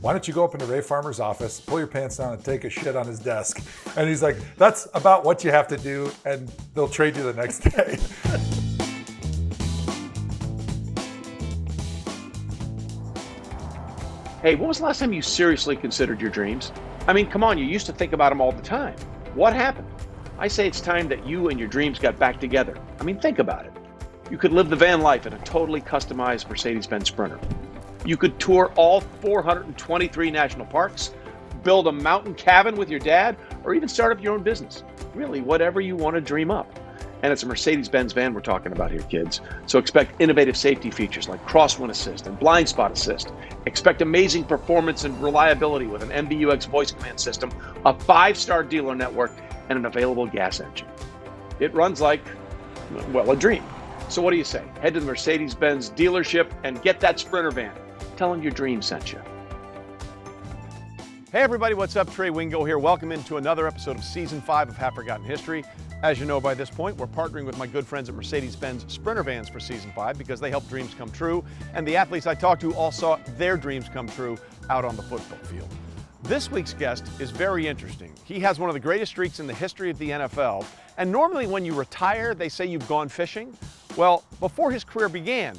why don't you go up into Ray Farmer's office, pull your pants down and take a shit on his desk? And he's like, that's about what you have to do, and they'll trade you the next day. Hey, when was the last time you seriously considered your dreams? I mean, come on, you used to think about them all the time. What happened? I say it's time that you and your dreams got back together. I mean, think about it. You could live the van life in a totally customized Mercedes-Benz Sprinter. You could tour all 423 national parks, build a mountain cabin with your dad, or even start up your own business. Really, whatever you want to dream up. And it's a Mercedes-Benz van we're talking about here, kids. So expect innovative safety features like crosswind assist and blind spot assist. Expect amazing performance and reliability with an MBUX voice command system, a 5-star dealer network, and an available gas engine. It runs like, well, a dream. So what do you say? Head to the Mercedes-Benz dealership and get that Sprinter van. Tell them your dream sent you. Hey everybody, what's up? Trey Wingo here. Welcome into another episode of Season 5 of Half Forgotten History. As you know by this point, we're partnering with my good friends at Mercedes-Benz Sprinter Vans for Season 5 because they help dreams come true, and the athletes I talked to all saw their dreams come true out on the football field. This week's guest is very interesting. He has one of the greatest streaks in the history of the NFL, and normally when you retire, they say you've gone fishing. Well, before his career began,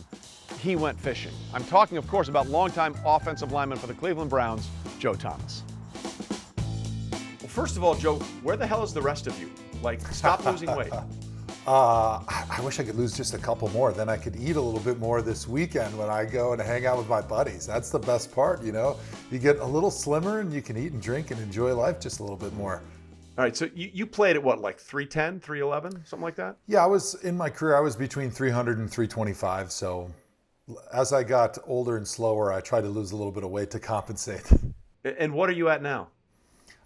he went fishing. I'm talking, of course, about longtime offensive lineman for the Cleveland Browns, Joe Thomas. Well, first of all, Joe, where the hell is the rest of you? Like, stop losing weight. I wish I could lose just a couple more. Then I could eat a little bit more this weekend when I go and hang out with my buddies. That's the best part, you know? You get a little slimmer and you can eat and drink and enjoy life just a little bit more. All right, so you played at what, like 310, 311, something like that? Yeah, in my career, I was between 300 and 325. So as I got older and slower, I tried to lose a little bit of weight to compensate. And what are you at now?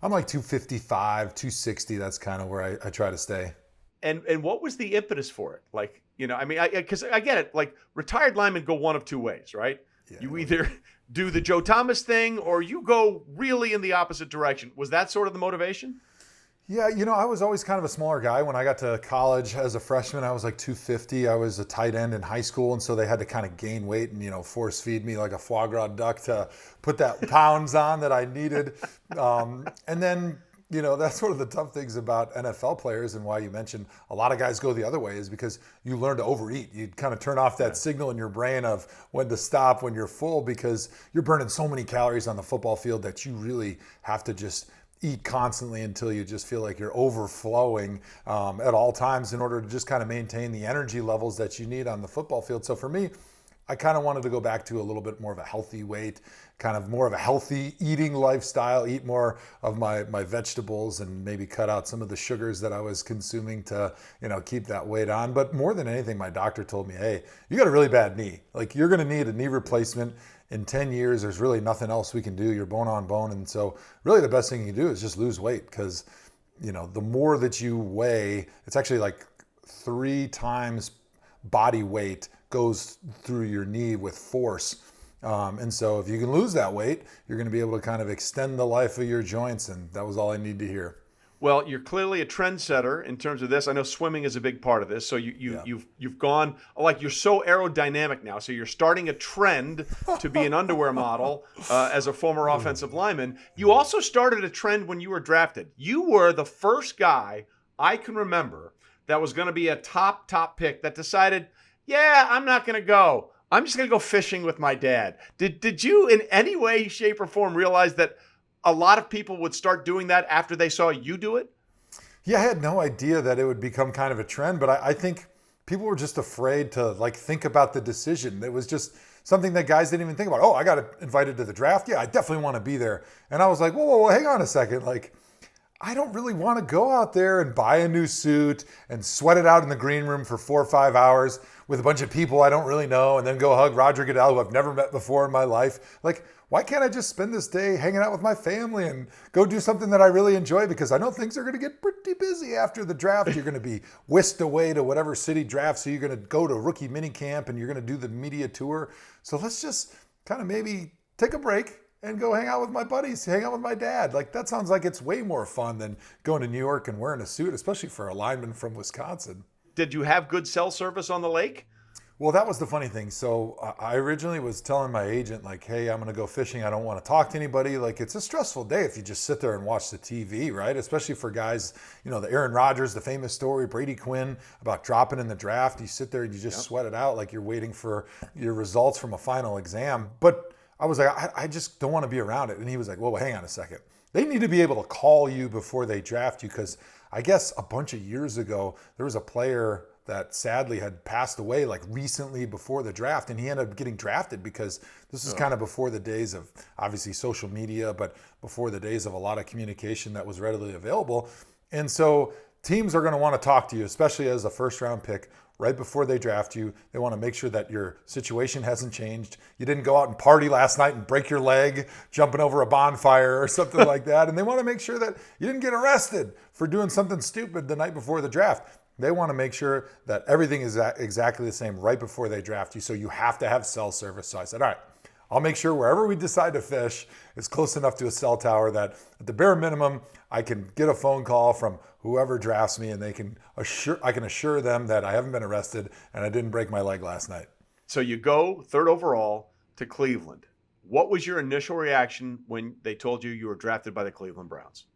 I'm like 255, 260. That's kind of where I try to stay. And what was the impetus for it? Like, you know, I mean, because I get it. Like, retired linemen go one of two ways, right? Yeah. You either do the Joe Thomas thing or you go really in the opposite direction. Was that sort of the motivation? Yeah, you know, I was always kind of a smaller guy. When I got to college as a freshman, I was like 250. I was a tight end in high school, and so they had to kind of gain weight and, you know, force feed me like a foie gras duck to put that pounds on that I needed. And then, you know, that's one of the tough things about NFL players, and why you mentioned a lot of guys go the other way, is because you learn to overeat. You kind of turn off that signal in your brain of when to stop when you're full, because you're burning so many calories on the football field that you really have to just eat constantly until you just feel like you're overflowing at all times in order to just kind of maintain the energy levels that you need on the football field. So for me, I kind of wanted to go back to a little bit more of a healthy weight, kind of more of a healthy eating lifestyle, eat more of my vegetables and maybe cut out some of the sugars that I was consuming to, you know, keep that weight on. But more than anything, my doctor told me, hey, you got a really bad knee. Like, you're going to need a knee replacement. In 10 years, there's really nothing else we can do. You're bone on bone. And so really the best thing you can do is just lose weight, because, you know, the more that you weigh, it's actually like 3 times body weight goes through your knee with force. And so if you can lose that weight, you're going to be able to kind of extend the life of your joints. And that was all I need to hear. Well, you're clearly a trendsetter in terms of this. I know swimming is a big part of this. So you've gone, like, you're so aerodynamic now. So you're starting a trend to be an underwear model as a former offensive lineman. You also started a trend when you were drafted. You were the first guy I can remember that was going to be a top pick that decided, yeah, I'm not going to go. I'm just going to go fishing with my dad. Did you in any way, shape, or form realize that a lot of people would start doing that after they saw you do it? Yeah, I had no idea that it would become kind of a trend, but I think people were just afraid to, like, think about the decision. It was just something that guys didn't even think about. Oh, I got invited to the draft. Yeah, I definitely want to be there. And I was like, whoa, hang on a second. Like, I don't really want to go out there and buy a new suit and sweat it out in the green room for 4 or 5 hours with a bunch of people I don't really know, and then go hug Roger Goodell, who I've never met before in my life. Like, why can't I just spend this day hanging out with my family and go do something that I really enjoy? Because I know things are going to get pretty busy after the draft. You're going to be whisked away to whatever city draft. So you're going to go to rookie mini camp and you're going to do the media tour. So let's just kind of maybe take a break and go hang out with my buddies, hang out with my dad. Like, that sounds like it's way more fun than going to New York and wearing a suit, especially for a lineman from Wisconsin. Did you have good cell service on the lake? Well, that was the funny thing. So I originally was telling my agent, like, hey, I'm going to go fishing. I don't want to talk to anybody. Like, it's a stressful day if you just sit there and watch the TV, right? Especially for guys, the Aaron Rodgers, the famous story, Brady Quinn about dropping in the draft. You sit there and you just sweat it out like you're waiting for your results from a final exam. But I was like, I just don't want to be around it. And he was like, well, hang on a second. They need to be able to call you before they draft you, because I guess a bunch of years ago, there was a player that sadly had passed away like recently before the draft, and he ended up getting drafted because this is kind of before the days of obviously social media, but before the days of a lot of communication that was readily available. And so teams are going to want to talk to you, especially as a first round pick, right before they draft you. They want to make sure that your situation hasn't changed. You didn't go out and party last night and break your leg jumping over a bonfire or something like that. And they want to make sure that you didn't get arrested for doing something stupid the night before the draft. They want to make sure that everything is exactly the same right before they draft you. So you have to have cell service. So I said, all right, I'll make sure wherever we decide to fish is close enough to a cell tower that at the bare minimum, I can get a phone call from whoever drafts me, and I can assure them that I haven't been arrested and I didn't break my leg last night. So you go third overall to Cleveland. What was your initial reaction when they told you were drafted by the Cleveland Browns?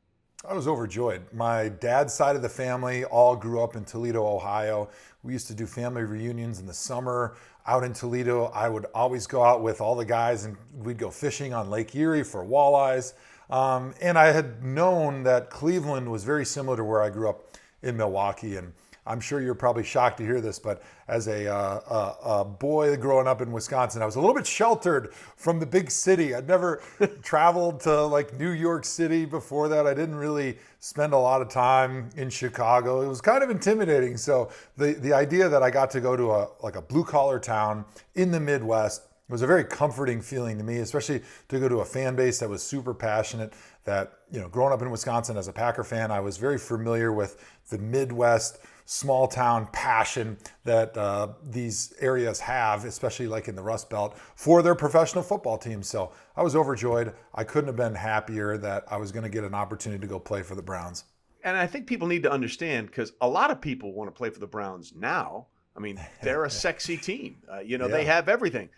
I was overjoyed. My dad's side of the family all grew up in Toledo, Ohio. We used to do family reunions in the summer out in Toledo. I would always go out with all the guys and we'd go fishing on Lake Erie for walleyes. And I had known that Cleveland was very similar to where I grew up in Milwaukee. And I'm sure you're probably shocked to hear this, but as a boy growing up in Wisconsin, I was a little bit sheltered from the big city. I'd never traveled to like New York City before that. I didn't really spend a lot of time in Chicago. It was kind of intimidating. So the idea that I got to go to a blue collar town in the Midwest was a very comforting feeling to me, especially to go to a fan base that was super passionate. That, growing up in Wisconsin as a Packer fan, I was very familiar with the Midwest small town passion that these areas have, especially like in the Rust Belt, for their professional football teams. So I was overjoyed. I couldn't have been happier that I was going to get an opportunity to go play for the Browns. And I think people need to understand, because a lot of people want to play for the Browns now. I mean, they're a sexy team. They have everything.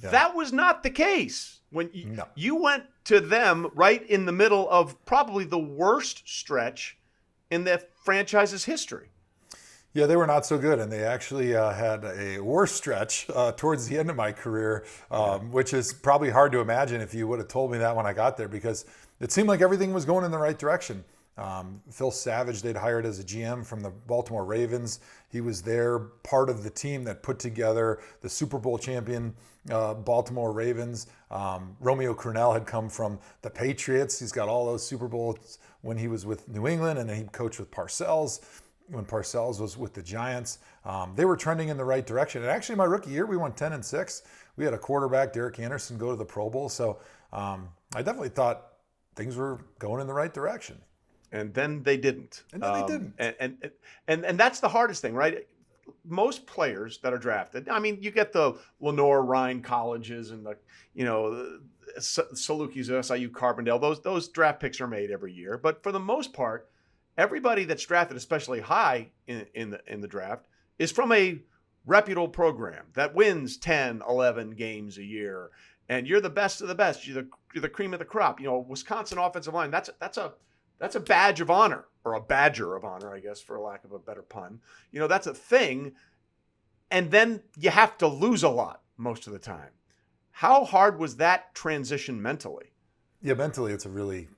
Yeah. That was not the case when you went to them right in the middle of probably the worst stretch in the franchise's history. Yeah, they were not so good, and they actually had a worse stretch towards the end of my career, which is probably hard to imagine if you would have told me that when I got there, because it seemed like everything was going in the right direction. Phil Savage, they'd hired as a GM from the Baltimore Ravens. He was there, part of the team that put together the Super Bowl champion Baltimore Ravens. Romeo Crennel had come from the Patriots. He's got all those Super Bowls when he was with New England, and then he coached with Parcells when Parcells was with the Giants. They were trending in the right direction. And actually, my rookie year, we went 10-6. We had a quarterback, Derek Anderson, go to the Pro Bowl. So I definitely thought things were going in the right direction. And then they didn't. And then they didn't. And that's the hardest thing, right? Most players that are drafted, I mean, you get the Lenore Rhine colleges and the Salukis, SIU, Carbondale. Those draft picks are made every year. But for the most part, everybody that's drafted, especially high in the draft, is from a reputable program that wins 10, 11 games a year. And you're the best of the best. You're the cream of the crop. Wisconsin offensive line, that's a badge of honor, or a badger of honor, I guess, for lack of a better pun. That's a thing. And then you have to lose a lot most of the time. How hard was that transition mentally? Yeah, mentally, it's a really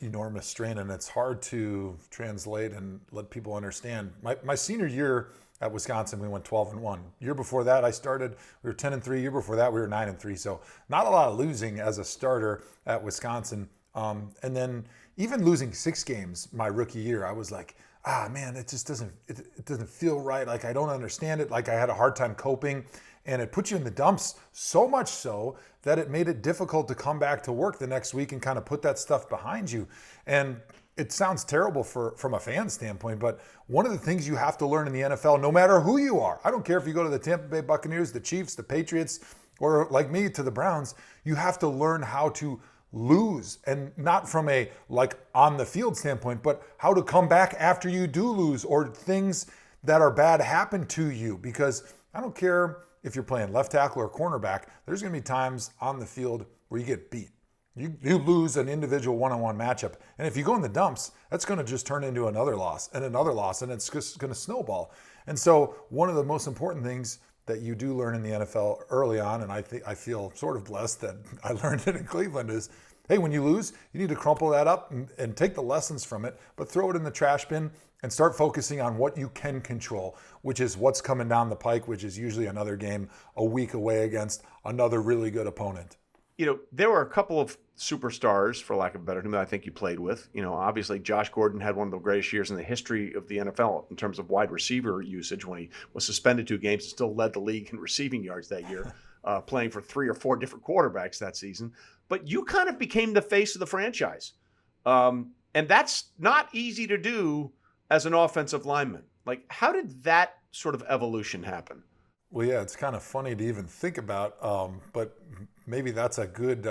enormous strain, and it's hard to translate and let people understand. My senior year at Wisconsin, we went 12-1. Year before that, we were 10-3. Year before that, we were 9-3. So not a lot of losing as a starter at Wisconsin. And then even losing 6 games my rookie year, I was like, man, it just doesn't feel right. Like, I don't understand it. Like, I had a hard time coping, and it put you in the dumps so much so that it made it difficult to come back to work the next week and kind of put that stuff behind you. And it sounds terrible from a fan standpoint, but one of the things you have to learn in the NFL, no matter who you are, I don't care if you go to the Tampa Bay Buccaneers, the Chiefs, the Patriots, or like me to the Browns, you have to learn how to lose, and not from a like on the field standpoint, but how to come back after you do lose, or things that are bad happen to you. Because I don't care if you're playing left tackle or cornerback, there's going to be times on the field where you get beat. You lose an individual one-on-one matchup. And if you go in the dumps, that's going to just turn into another loss, and it's just going to snowball. And so one of the most important things that you do learn in the NFL early on, and I feel sort of blessed that I learned it in Cleveland, is, hey, when you lose, you need to crumple that up and take the lessons from it, but throw it in the trash bin and start focusing on what you can control, which is what's coming down the pike, which is usually another game a week away against another really good opponent. There were a couple of superstars, for lack of a better term, that I think you played with. Obviously Josh Gordon had one of the greatest years in the history of the NFL in terms of wide receiver usage when he was suspended 2 games and still led the league in receiving yards that year, playing for 3 or 4 different quarterbacks that season. But you kind of became the face of the franchise. And that's not easy to do as an offensive lineman. Like, how did that sort of evolution happen? Well, yeah, it's kind of funny to even think about, but maybe that's a good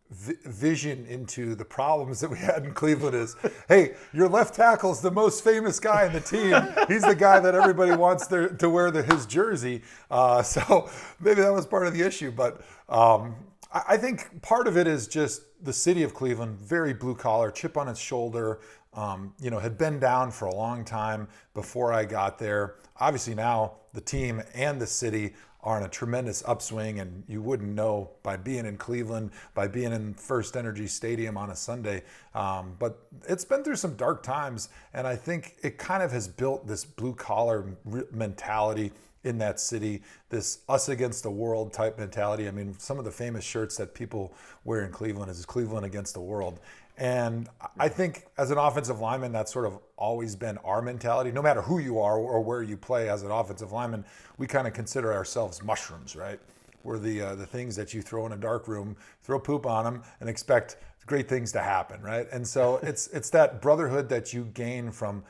vision into the problems that we had in Cleveland is, hey, your left tackle's the most famous guy in the team. He's the guy that everybody wants to wear his jersey. So maybe that was part of the issue. But I think part of it is just the city of Cleveland, very blue collar, chip on its shoulder, had been down for a long time before I got there. Obviously now the team and the city are in a tremendous upswing, and you wouldn't know by being in Cleveland, by being in First Energy Stadium on a Sunday. But it's been through some dark times, and I think it kind of has built this blue-collar mentality in that city, this us against the world type mentality. I mean, some of the famous shirts that people wear in Cleveland is Cleveland against the world. And I think as an offensive lineman, that's sort of always been our mentality. No matter who you are or where you play as an offensive lineman, we kind of consider ourselves mushrooms, right? We're the things that you throw in a dark room, throw poop on them, and expect great things to happen, right? And so it's that brotherhood that you gain from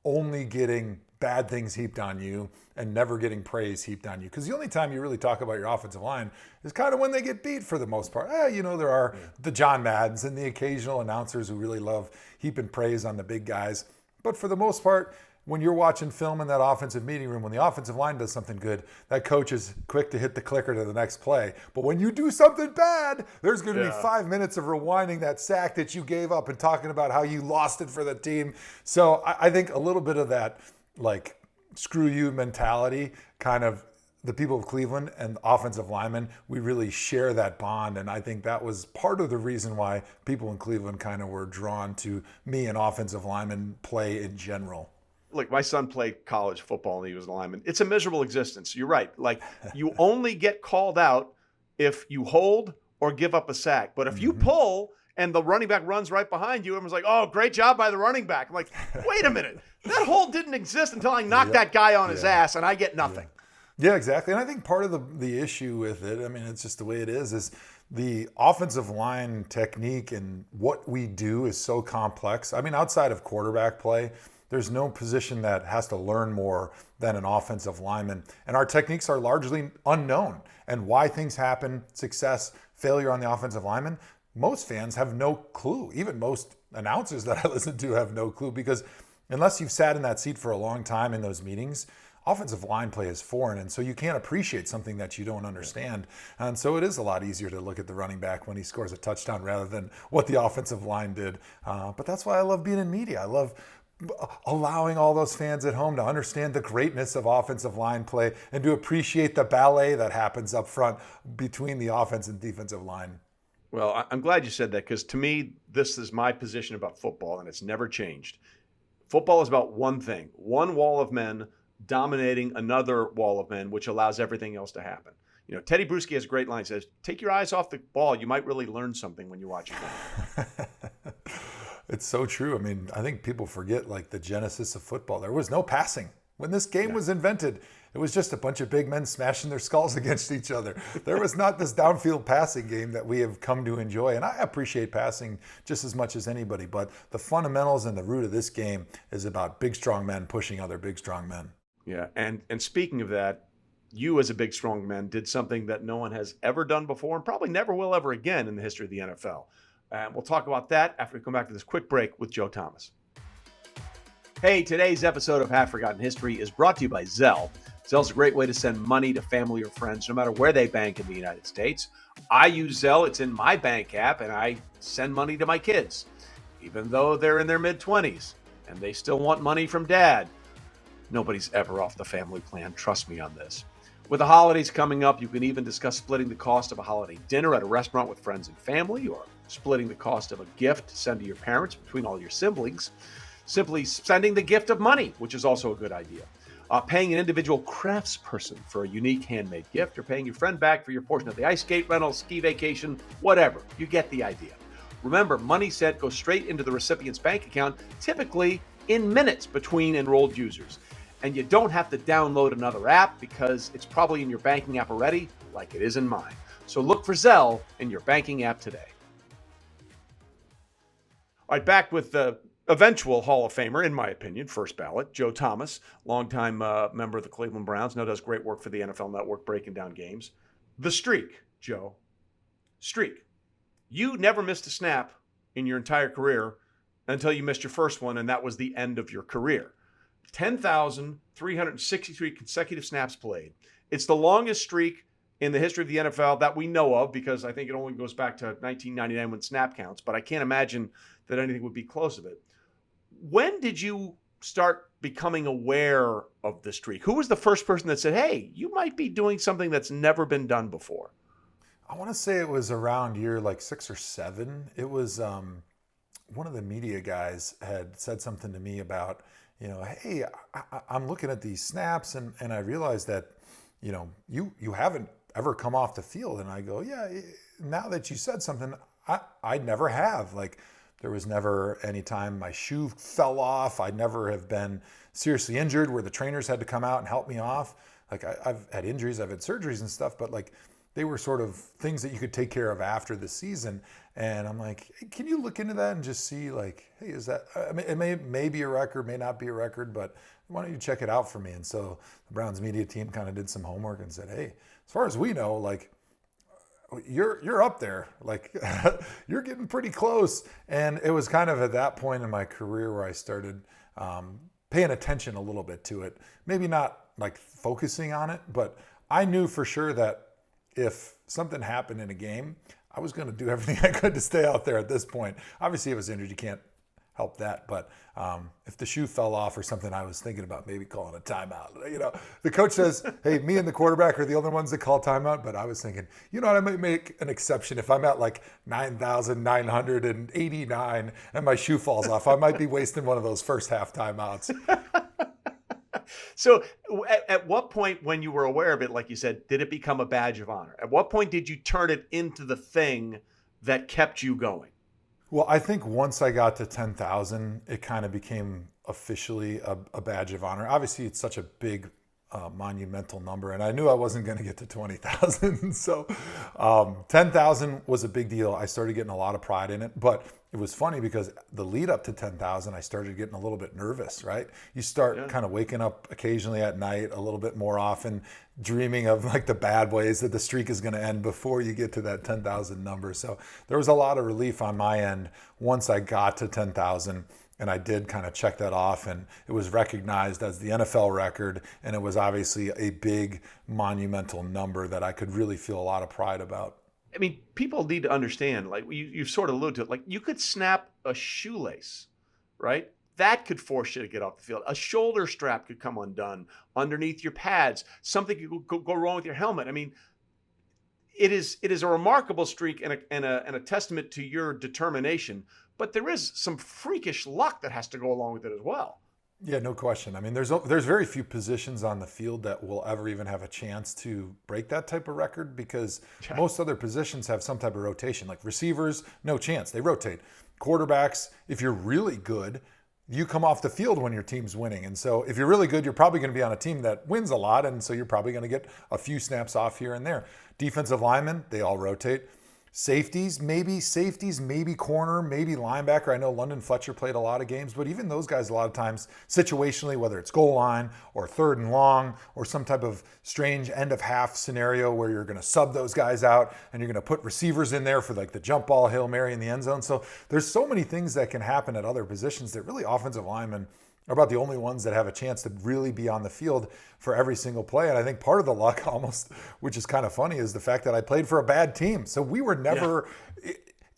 only getting bad things heaped on you and never getting praise heaped on you. Because the only time you really talk about your offensive line is kind of when they get beat for the most part. There are the John Maddens and the occasional announcers who really love heaping praise on the big guys. But for the most part, when you're watching film in that offensive meeting room, when the offensive line does something good, that coach is quick to hit the clicker to the next play. But when you do something bad, there's going to be 5 minutes of rewinding that sack that you gave up and talking about how you lost it for the team. So I think a little bit of that, like, screw you mentality, kind of the people of Cleveland and offensive linemen, we really share that bond. And I think that was part of the reason why people in Cleveland kind of were drawn to me and offensive lineman play in general. Look, my son played college football and he was a lineman. It's a miserable existence. You're right. Like, you only get called out if you hold or give up a sack. But if you pull and the running back runs right behind you, everyone's like, oh, great job by the running back. I'm like, wait a minute. That hold didn't exist until I knocked that guy on his ass, and I get nothing. Yeah, exactly. And I think part of the issue with it, I mean, it's just the way it is the offensive line technique and what we do is so complex. I mean, outside of quarterback play, there's no position that has to learn more than an offensive lineman. And our techniques are largely unknown. And why things happen, success, failure on the offensive lineman, most fans have no clue. Even most announcers that I listen to have no clue, because unless you've sat in that seat for a long time in those meetings, offensive line play is foreign, and so you can't appreciate something that you don't understand. And so it is a lot easier to look at the running back when he scores a touchdown rather than what the offensive line did. But that's why I love being in media. I love allowing all those fans at home to understand the greatness of offensive line play and to appreciate the ballet that happens up front between the offense and defensive line. Well, I'm glad you said that, because to me, this is my position about football, and it's never changed. Football is about one thing, one wall of men dominating another wall of men, which allows everything else to happen. Teddy Bruschi has a great line. He says, take your eyes off the ball. You might really learn something when you watch a game. It's so true. I mean, I think people forget, like, the genesis of football. There was no passing. When this game was invented, it was just a bunch of big men smashing their skulls against each other. There was not this downfield passing game that we have come to enjoy. And I appreciate passing just as much as anybody. But the fundamentals and the root of this game is about big, strong men pushing other big, strong men. Yeah, and speaking of that, you as a big, strong man did something that no one has ever done before and probably never will ever again in the history of the NFL. And we'll talk about that after we come back to this quick break with Joe Thomas. Hey, today's episode of Half Forgotten History is brought to you by Zelle. Zelle's a great way to send money to family or friends, no matter where they bank in the United States. I use Zelle. It's in my bank app, and I send money to my kids, even though they're in their mid-20s, and they still want money from dad. Nobody's ever off the family plan. Trust me on this. With the holidays coming up, you can even discuss splitting the cost of a holiday dinner at a restaurant with friends and family, or splitting the cost of a gift to send to your parents between all your siblings. Simply sending the gift of money, which is also a good idea. Paying an individual craftsperson for a unique handmade gift, or paying your friend back for your portion of the ice skate rental, ski vacation, whatever. You get the idea. Remember, money sent goes straight into the recipient's bank account, typically in minutes between enrolled users. And you don't have to download another app because it's probably in your banking app already, like it is in mine. So look for Zelle in your banking app today. All right, back with the eventual Hall of Famer, in my opinion, first ballot, Joe Thomas, longtime member of the Cleveland Browns, now does great work for the NFL Network, breaking down games. The streak, Joe. Streak. You never missed a snap in your entire career until you missed your first one, and that was the end of your career. 10,363 consecutive snaps played. It's the longest streak in the history of the NFL that we know of, because I think it only goes back to 1999 when snap counts, but I can't imagine that anything would be close of it. When did you start becoming aware of the streak? Who was the first person that said, hey, you might be doing something that's never been done before? I want to say it was around year like 6 or 7. It was one of the media guys had said something to me about, hey, I'm looking at these snaps and I realized that, you haven't ever come off the field. And I go, yeah, now that you said something, I never have. Like, there was never any time my shoe fell off. I never have been seriously injured where the trainers had to come out and help me off. Like, I've had injuries, I've had surgeries and stuff, but like, they were sort of things that you could take care of after the season. And I'm like, hey, can you look into that and just see, like, hey, is that, I mean, it may be a record, may not be a record, but why don't you check it out for me? And so the Browns media team kind of did some homework and said, hey, as far as we know, like, you're up there, like you're getting pretty close. And it was kind of at that point in my career where I started paying attention a little bit to it. Maybe not like focusing on it, but I knew for sure that if something happened in a game, I was going to do everything I could to stay out there at this point. Obviously, if I was injured, you can't help that. But if the shoe fell off or something, I was thinking about maybe calling a timeout. The coach says, hey, me and the quarterback are the only ones that call timeout. But I was thinking, I might make an exception. If I'm at like 9,989 and my shoe falls off, I might be wasting one of those first half timeouts. So at what point, when you were aware of it, like you said, did it become a badge of honor? At what point did you turn it into the thing that kept you going? Well, I think once I got to 10,000, it kind of became officially a badge of honor. Obviously, it's such a big, monumental number, and I knew I wasn't going to get to 20,000. So 10,000 was a big deal. I started getting a lot of pride in it, but it was funny because the lead up to 10,000, I started getting a little bit nervous, right? You start kind of waking up occasionally at night a little bit more often, dreaming of like the bad ways that the streak is going to end before you get to that 10,000 number. So there was a lot of relief on my end once I got to 10,000. And I did kind of check that off, and it was recognized as the NFL record, and it was obviously a big monumental number that I could really feel a lot of pride about. I mean, people need to understand, like you've sort of alluded to it, like you could snap a shoelace, right? That could force you to get off the field. A shoulder strap could come undone underneath your pads. Something could go wrong with your helmet. I mean, it is a remarkable streak and a testament to your determination. But there is some freakish luck that has to go along with it as well. Yeah, no question. I mean, there's very few positions on the field that will ever even have a chance to break that type of record, because most other positions have some type of rotation. Like receivers, no chance. They rotate. Quarterbacks, if you're really good, you come off the field when your team's winning. And so if you're really good, you're probably going to be on a team that wins a lot. And so you're probably going to get a few snaps off here and there. Defensive linemen, they all rotate. Safeties, maybe corner, maybe linebacker. I know London Fletcher played a lot of games, but even those guys a lot of times situationally, whether it's goal line or 3rd and long or some type of strange end of half scenario where you're going to sub those guys out and you're going to put receivers in there for like the jump ball, Hail Mary in the end zone. So there's so many things that can happen at other positions that really offensive linemen are about the only ones that have a chance to really be on the field for every single play. And I think part of the luck almost, which is kind of funny, is the fact that I played for a bad team. So we were never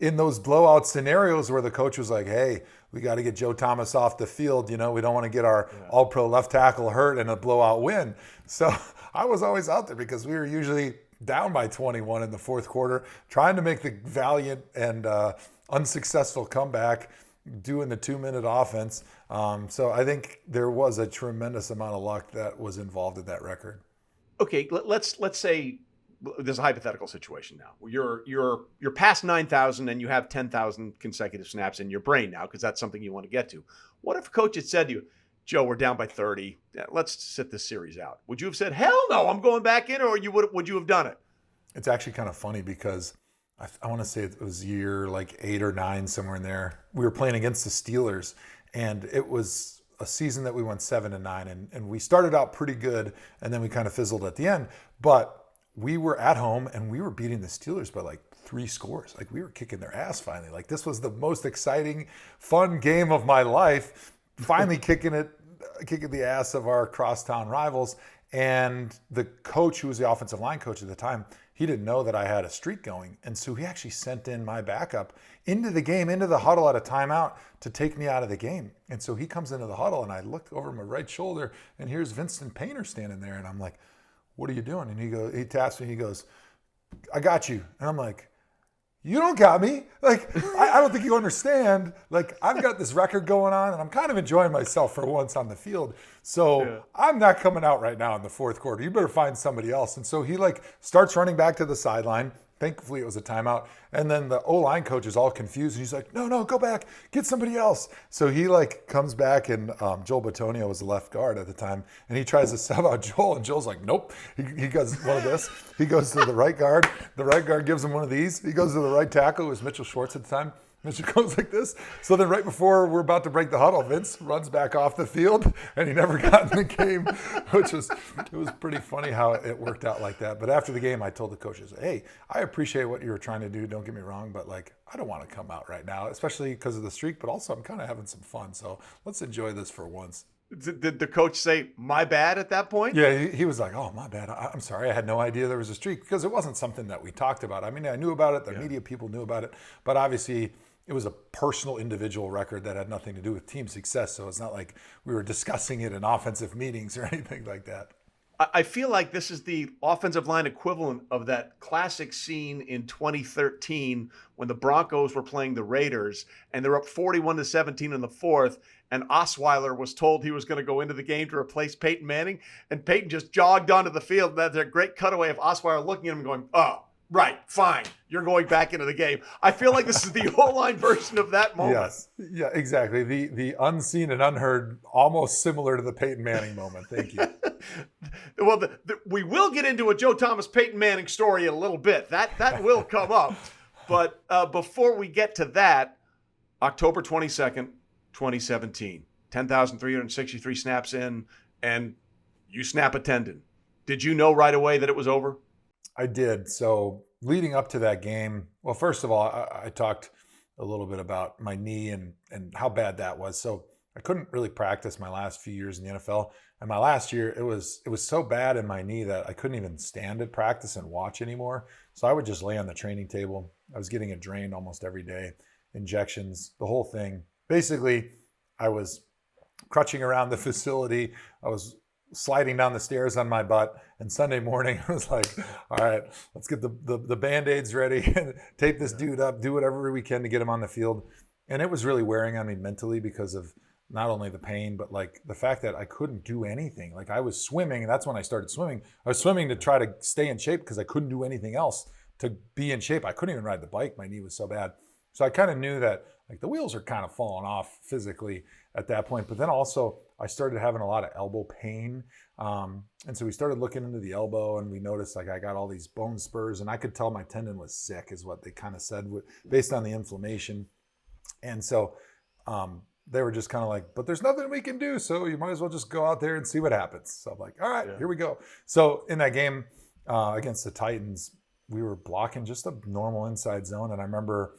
in those blowout scenarios where the coach was like, hey, we got to get Joe Thomas off the field. We don't want to get our all-pro left tackle hurt in a blowout win. So I was always out there because we were usually down by 21 in the fourth quarter, trying to make the valiant and unsuccessful comeback, doing the 2-minute offense. So I think there was a tremendous amount of luck that was involved in that record. Okay, let's say there's a hypothetical situation now. You're past 9,000 and you have 10,000 consecutive snaps in your brain now because that's something you want to get to. What if a coach had said to you, Joe, we're down by 30. Let's sit this series out. Would you have said, hell no, I'm going back in, or would you have done it? It's actually kind of funny because I want to say it was year like 8 or 9, somewhere in there. We were playing against the Steelers, and it was a season that we went 7-9, and we started out pretty good, and then we kind of fizzled at the end. But we were at home, and we were beating the Steelers by like 3 scores. Like, we were kicking their ass finally. Like, this was the most exciting, fun game of my life. Finally kicking the ass of our crosstown rivals. And the coach, who was the offensive line coach at the time, he didn't know that I had a streak going. And so he actually sent in my backup into the game, into the huddle at a timeout to take me out of the game. And so he comes into the huddle, and I look over my right shoulder, and here's Vincent Painter standing there. And I'm like, what are you doing? And he taps me, he goes, I got you. And I'm like, you don't got me. Like, I don't think you understand. Like, I've got this record going on, and I'm kind of enjoying myself for once on the field. So I'm not coming out right now in the fourth quarter. You better find somebody else. And so he starts running back to the sideline. Thankfully, it was a timeout. And then the O-line coach is all confused. And he's like, no, go back. Get somebody else. So he comes back, and Joel Batonio was the left guard at the time. And he tries to sub out Joel. And Joel's like, nope. He goes one of this. He goes to the right guard. The right guard gives him one of these. He goes to the right tackle, who was Mitchell Schwartz at the time. Mitchell goes like this. So then right before we're about to break the huddle, Vince runs back off the field, and he never got in the game, it was pretty funny how it worked out like that. But after the game, I told the coaches, hey, I appreciate what you were trying to do. Don't get me wrong, but I don't want to come out right now, especially because of the streak, but also I'm kind of having some fun. So let's enjoy this for once. Did the coach say, my bad at that point? Yeah, he was like, oh, my bad. I'm sorry. I had no idea there was a streak, because it wasn't something that we talked about. I mean, I knew about it. The media people knew about it. But obviously, it was a personal, individual record that had nothing to do with team success. So it's not like we were discussing it in offensive meetings or anything like that. I feel like this is the offensive line equivalent of that classic scene in 2013 when the Broncos were playing the Raiders and they're up 41-17 in the fourth, and Osweiler was told he was going to go into the game to replace Peyton Manning, and Peyton just jogged onto the field. That's a great cutaway of Osweiler looking at him and going, oh, right, fine, you're going back into the game. I feel like this is the O-line version of that moment. Yes, yeah, exactly. The unseen and unheard, almost similar to the Peyton Manning moment. Thank you. Well, we will get into a Joe Thomas Peyton Manning story in a little bit. That will come up. But before we get to that, October 22nd, 2017, 10,363 snaps in, and you snap a tendon. Did you know right away that it was over? I did. So leading up to that game, well, first of all, I talked a little bit about my knee and how bad that was. So I couldn't really practice my last few years in the NFL. And my last year, it was so bad in my knee that I couldn't even stand at practice and watch anymore. So I would just lay on the training table. I was getting it drained almost every day, injections, the whole thing. Basically, I was crutching around the facility. I was sliding down the stairs on my butt. And Sunday morning, I was like, all right, let's get the Band-Aids ready, tape this dude up, do whatever we can to get him on the field. And it was really wearing on me mentally because of not only the pain, but the fact that I couldn't do anything. I was swimming, and that's when I started swimming. I was swimming to try to stay in shape because I couldn't do anything else to be in shape. I couldn't even ride the bike. My knee was so bad. So I kind of knew that the wheels are kind of falling off physically at that point. But then also I started having a lot of elbow pain. And so we started looking into the elbow, and we noticed I got all these bone spurs, and I could tell my tendon was sick is what they kind of said based on the inflammation. And so they were just kind of but there's nothing we can do. So you might as well just go out there and see what happens. So I'm like, all right, Here we go. So in that game against the Titans, we were blocking just a normal inside zone. And I remember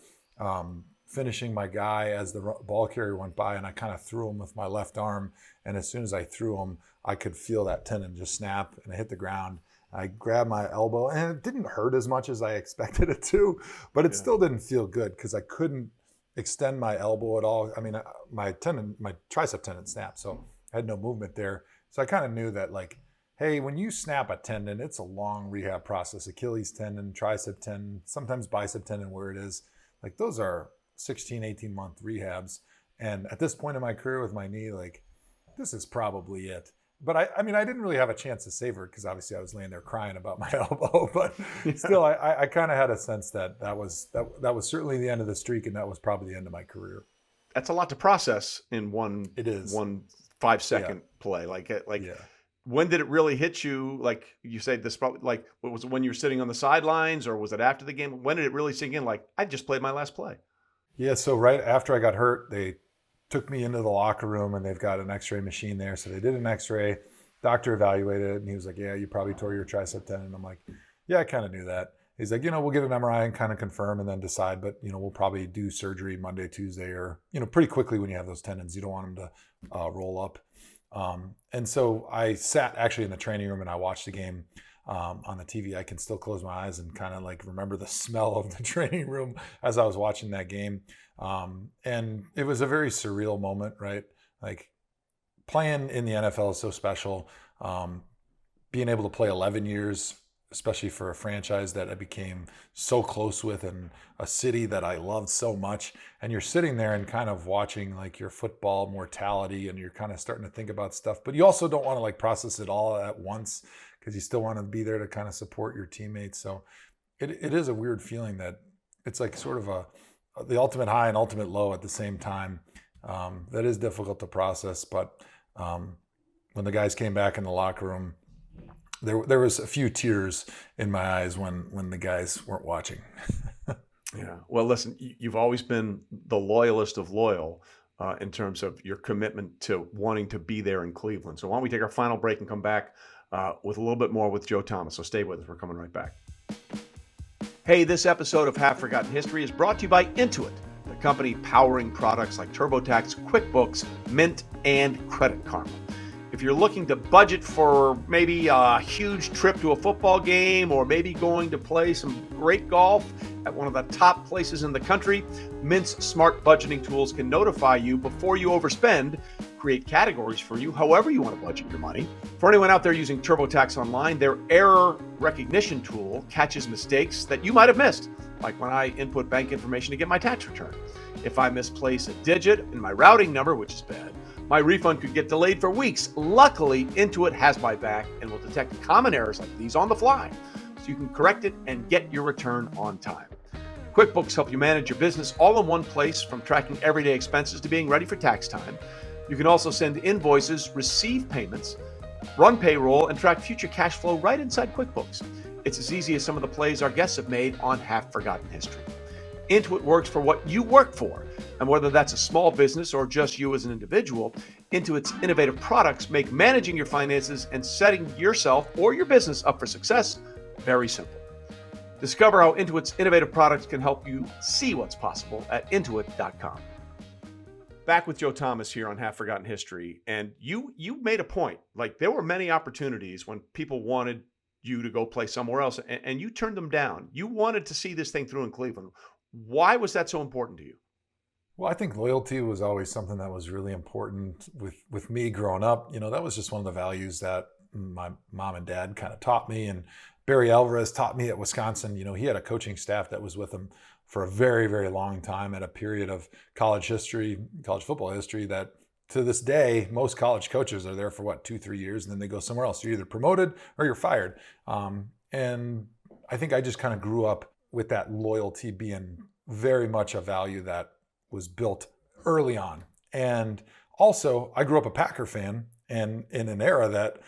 finishing my guy as the ball carrier went by, and I kind of threw him with my left arm. And as soon as I threw him, I could feel that tendon just snap, and I hit the ground. I grabbed my elbow, and it didn't hurt as much as I expected it to, but it still didn't feel good because I couldn't extend my elbow at all. I mean, my tricep tendon snapped, so I had no movement there. So I kind of knew that, like, hey, when you snap a tendon, it's a long rehab process. Achilles tendon, tricep tendon, sometimes bicep tendon where it is. Like, those are 16, 18-month rehabs. And at this point in my career with my knee, like, this is probably it. But I mean, I didn't really have a chance to savor it because obviously I was laying there crying about my elbow. But still, I kind of had a sense that was certainly the end of the streak, and that was probably the end of my career. That's a lot to process in one. It is 1 5-second play. When did it really hit you? Like you said, this probably, like, was it when you were sitting on the sidelines, or was it after the game? When did it really sink in? Like, I just played my last play. Yeah. So right after I got hurt, they took me into the locker room, and they've got an x-ray machine there. So they did an x-ray, doctor evaluated it, and he was like, yeah, you probably tore your tricep tendon. And I'm like, yeah, I kind of knew that. He's like, we'll get an MRI and kind of confirm and then decide, but, we'll probably do surgery Monday, Tuesday, or, pretty quickly when you have those tendons. You don't want them to roll up. And so I sat actually in the training room and I watched the game on the TV. I can still close my eyes and kind of like remember the smell of the training room as I was watching that game. And it was a very surreal moment, right? Like, playing in the NFL is so special. Being able to play 11 years, especially for a franchise that I became so close with and a city that I loved so much. And you're sitting there and kind of watching like your football mortality, and you're kind of starting to think about stuff, but you also don't want to like process it all at once because you still want to be there to kind of support your teammates. So it is a weird feeling that it's like sort of the ultimate high and ultimate low at the same time. That is difficult to process, but when the guys came back in the locker room, there was a few tears in my eyes when the guys weren't watching. Yeah. Well, listen, you've always been the loyalist of loyal in terms of your commitment to wanting to be there in Cleveland. So why don't we take our final break and come back with a little bit more with Joe Thomas. So stay with us. We're coming right back. Hey, this episode of Half Forgotten History is brought to you by Intuit, the company powering products like TurboTax, QuickBooks, Mint, and Credit Karma. If you're looking to budget for maybe a huge trip to a football game, or maybe going to play some great golf at one of the top places in the country, Mint's smart budgeting tools can notify you before you overspend, create categories for you however you want to budget your money. For anyone out there using TurboTax Online, their error recognition tool catches mistakes that you might have missed, like when I input bank information to get my tax return. If I misplace a digit in my routing number, which is bad, my refund could get delayed for weeks. Luckily, Intuit has my back and will detect common errors like these on the fly, so you can correct it and get your return on time. QuickBooks help you manage your business all in one place, from tracking everyday expenses to being ready for tax time. You can also send invoices, receive payments, run payroll, and track future cash flow right inside QuickBooks. It's as easy as some of the plays our guests have made on Half Forgotten History. Intuit works for what you work for, and whether that's a small business or just you as an individual, Intuit's innovative products make managing your finances and setting yourself or your business up for success very simple. Discover how Intuit's innovative products can help you see what's possible at intuit.com. Back with Joe Thomas here on Half Forgotten History, and you made a point. Like, there were many opportunities when people wanted you to go play somewhere else, and you turned them down. You wanted to see this thing through in Cleveland. Why was that so important to you? Well, I think loyalty was always something that was really important with me growing up. That was just one of the values that my mom and dad kind of taught me. And Barry Alvarez taught me at Wisconsin. He had a coaching staff that was with him for a very, very long time at a period of college football history that to this day, most college coaches are there for 2-3 years, and then they go somewhere else. You're either promoted or you're fired. And I think I just kind of grew up with that loyalty being very much a value that was built early on. And also, I grew up a Packer fan, and in an era that,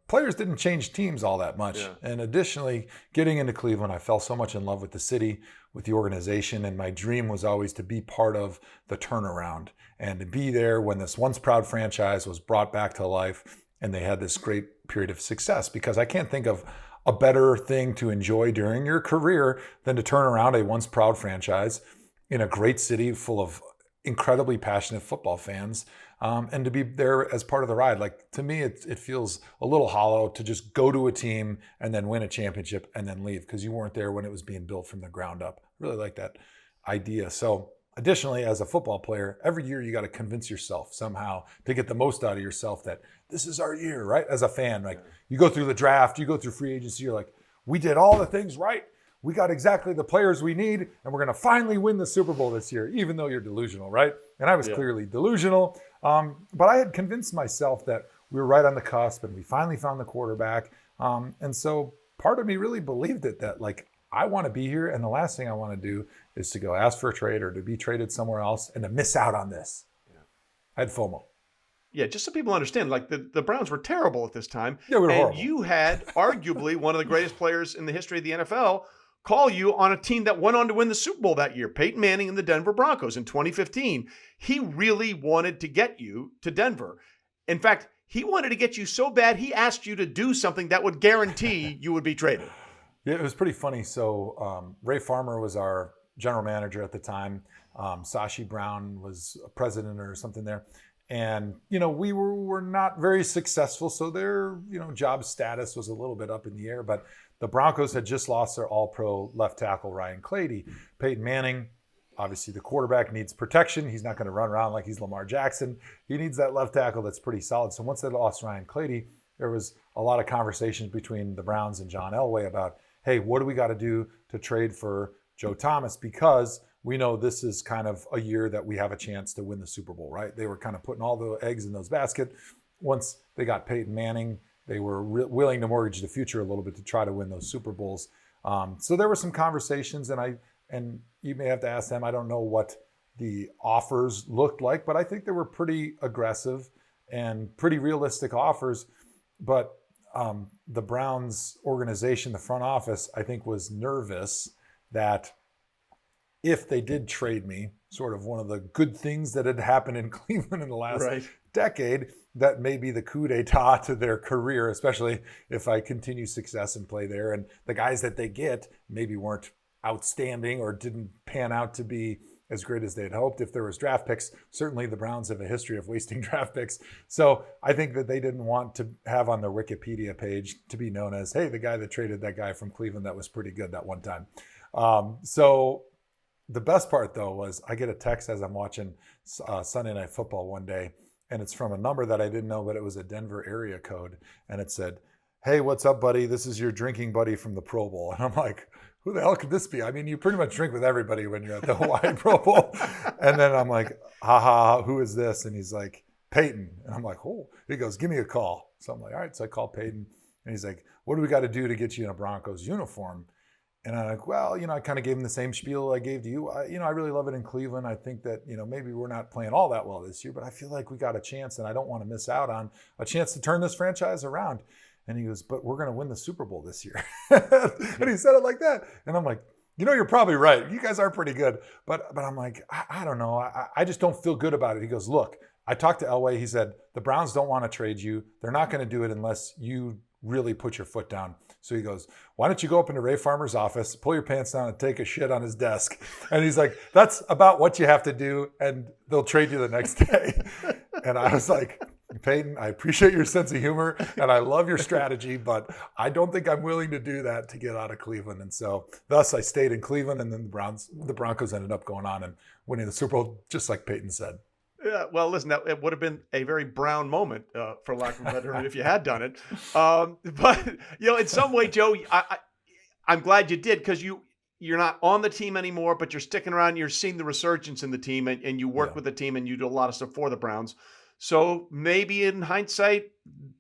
players didn't change teams all that much. Yeah. And additionally, getting into Cleveland, I fell so much in love with the city, with the organization, and my dream was always to be part of the turnaround and to be there when this once proud franchise was brought back to life and they had this great period of success. Because I can't think of a better thing to enjoy during your career than to turn around a once proud franchise in a great city full of incredibly passionate football fans, and to be there as part of the ride. Like, to me, it feels a little hollow to just go to a team and then win a championship and then leave because you weren't there when it was being built from the ground up. Really like that idea. So additionally, as a football player, every year you got to convince yourself somehow to get the most out of yourself that this is our year, right? As a fan, like, you go through the draft, you go through free agency, you're like, we did all the things right. We got exactly the players we need, and we're going to finally win the Super Bowl this year, even though you're delusional, right? And I was clearly delusional. But I had convinced myself that we were right on the cusp, and we finally found the quarterback. And so part of me really believed it, that, like, I want to be here, and the last thing I want to do is to go ask for a trade or to be traded somewhere else and to miss out on this. Yeah. I had FOMO. Yeah, just so people understand, like, the Browns were terrible at this time. Yeah, we were horrible. And you had arguably one of the greatest players in the history of the NFL call you on a team that went on to win the Super Bowl that year, Peyton Manning and the Denver Broncos in 2015. He really wanted to get you to Denver. In fact, he wanted to get you so bad, he asked you to do something that would guarantee you would be traded. Yeah, it was pretty funny. So Ray Farmer was our general manager at the time. Sashi Brown was a president or something there. And, we were not very successful. So their, job status was a little bit up in the air. But the Broncos had just lost their all-pro left tackle, Ryan Clady. Peyton Manning, obviously the quarterback, needs protection. He's not going to run around like he's Lamar Jackson. He needs that left tackle that's pretty solid. So once they lost Ryan Clady, there was a lot of conversations between the Browns and John Elway about, hey, what do we got to do to trade for Joe Thomas? Because we know this is kind of a year that we have a chance to win the Super Bowl, right? They were kind of putting all the eggs in those baskets. Once they got Peyton Manning, they were willing to mortgage the future a little bit to try to win those Super Bowls. So there were some conversations, and you may have to ask them. I don't know what the offers looked like, but I think they were pretty aggressive and pretty realistic offers. But the Browns organization, the front office, I think was nervous that if they did trade me, sort of one of the good things that had happened in Cleveland in the last decade, that may be the coup d'etat to their career, especially if I continue success and play there. And the guys that they get maybe weren't outstanding or didn't pan out to be as great as they'd hoped. If there was draft picks, certainly the Browns have a history of wasting draft picks. So I think that they didn't want to have on their Wikipedia page to be known as, hey, the guy that traded that guy from Cleveland that was pretty good that one time. So the best part, though, was I get a text as I'm watching Sunday Night Football one day, and it's from a number that I didn't know, but it was a Denver area code. And it said, hey, what's up, buddy? This is your drinking buddy from the Pro Bowl. And I'm like, who the hell could this be? I mean, you pretty much drink with everybody when you're at the Hawaii Pro Bowl. And then I'm like, haha, who is this? And he's like, Peyton. And I'm like, oh. He goes, give me a call. So I'm like, all right. So I call Peyton. And he's like, what do we got to do to get you in a Broncos uniform? And I'm like, well, I kind of gave him the same spiel I gave to you. I really love it in Cleveland. I think that, maybe we're not playing all that well this year, but I feel like we got a chance, and I don't want to miss out on a chance to turn this franchise around. And he goes, but we're going to win the Super Bowl this year. And he said it like that. And I'm like, you're probably right. You guys are pretty good. But I'm like, I don't know. I just don't feel good about it. He goes, look, I talked to Elway. He said, the Browns don't want to trade you. They're not going to do it unless you really put your foot down. So he goes, why don't you go up into Ray Farmer's office, pull your pants down, and take a shit on his desk? And he's like, that's about what you have to do, and they'll trade you the next day. And I was like, Peyton, I appreciate your sense of humor, and I love your strategy, but I don't think I'm willing to do that to get out of Cleveland. And so thus I stayed in Cleveland, and then the Broncos ended up going on and winning the Super Bowl, just like Peyton said. Yeah, well, listen, it would have been a very Brown moment, for lack of a better term, if you had done it. But, in some way, Joe, I'm glad you did, because you're not on the team anymore, but you're sticking around. You're seeing the resurgence in the team, and you work with the team, and you do a lot of stuff for the Browns. So maybe in hindsight,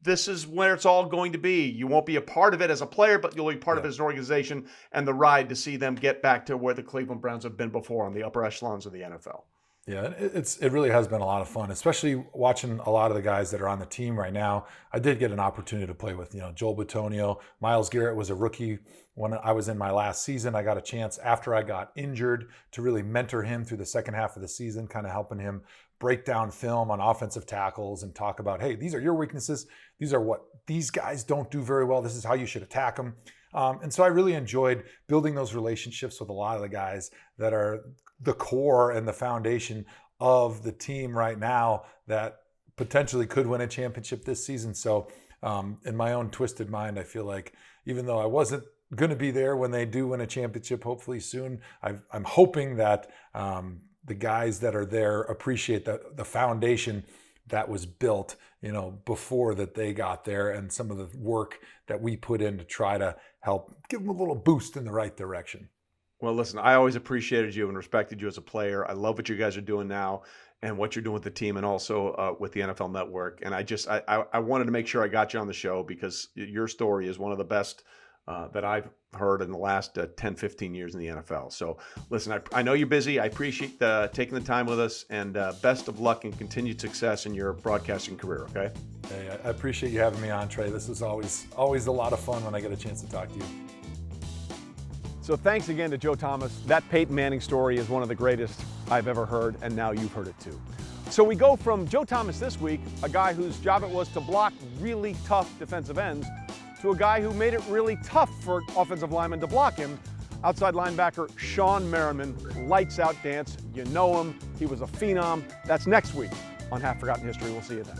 this is where it's all going to be. You won't be a part of it as a player, but you'll be part of it as an organization, and the ride to see them get back to where the Cleveland Browns have been before, on the upper echelons of the NFL. Yeah, it really has been a lot of fun, especially watching a lot of the guys that are on the team right now. I did get an opportunity to play with, Joel Bitonio. Myles Garrett was a rookie when I was in my last season. I got a chance after I got injured to really mentor him through the second half of the season, kind of helping him break down film on offensive tackles and talk about, hey, these are your weaknesses. These are what these guys don't do very well. This is how you should attack them. And so I really enjoyed building those relationships with a lot of the guys that are the core and the foundation of the team right now that potentially could win a championship this season. So in my own twisted mind, I feel like even though I wasn't going to be there when they do win a championship, hopefully soon, I'm hoping that the guys that are there appreciate the foundation that was built, before that they got there, and some of the work that we put in to try to help give them a little boost in the right direction. Well, listen, I always appreciated you and respected you as a player. I love what you guys are doing now and what you're doing with the team, and also with the NFL Network. And I wanted to make sure I got you on the show because your story is one of the best that I've heard in the last 10, 15 years in the NFL. So listen, I know you're busy. I appreciate taking the time with us, and best of luck and continued success in your broadcasting career, okay? Hey, I appreciate you having me on, Trey. This is always a lot of fun when I get a chance to talk to you. So thanks again to Joe Thomas. That Peyton Manning story is one of the greatest I've ever heard, and now you've heard it too. So we go from Joe Thomas this week, a guy whose job it was to block really tough defensive ends, to a guy who made it really tough for offensive linemen to block him, outside linebacker Sean Merriman. Lights out dance. You know him. He was a phenom. That's next week on Half Forgotten History. We'll see you then.